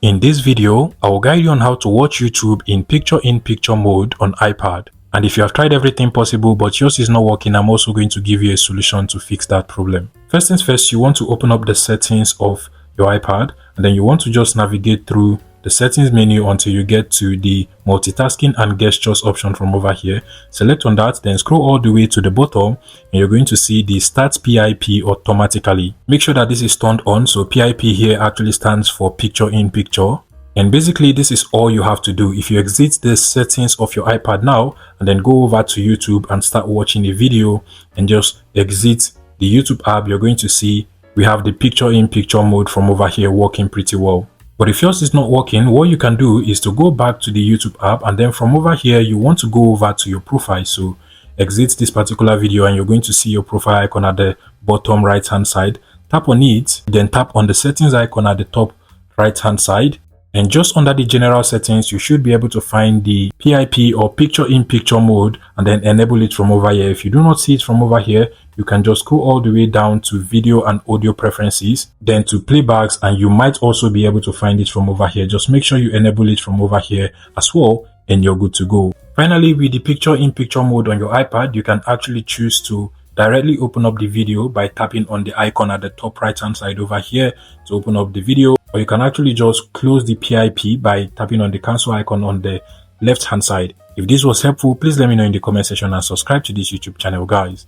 In this video, I will guide you on how to watch YouTube in picture-in-picture mode on iPad. And if you have tried everything possible but yours is not working, I'm also going to give you a solution to fix that problem. First things first, you want to open up the settings of your iPad, and then you want to just navigate through the settings menu until you get to the multitasking and gestures option from over here. Select on that, then scroll all the way to the bottom, and you're going to see the start PiP automatically. Make sure that this is turned on. So PiP here actually stands for picture in picture. And basically this is all you have to do. If you exit the settings of your iPad now and then go over to YouTube and start watching a video and just exit the YouTube app, you're going to see we have the picture in picture mode from over here working pretty well. But if yours is not working, what you can do is to go back to the YouTube app, and then from over here you want to go over to your profile. So exit this particular video and you're going to see your profile icon at the bottom right hand side. Tap on it, then tap on the settings icon at the top right hand side. And just under the general settings, you should be able to find the PiP or picture in picture mode and then enable it from over here. If you do not see it from over here, you can just go all the way down to video and audio preferences, then to playbacks, and you might also be able to find it from over here. Just make sure you enable it from over here as well and you're good to go. Finally, with the picture in picture mode on your iPad, you can actually choose to directly open up the video by tapping on the icon at the top right hand side over here to open up the video, or you can actually just close the PiP by tapping on the cancel icon on the left hand side. If this was helpful, please let me know in the comment section and subscribe to this YouTube channel, guys.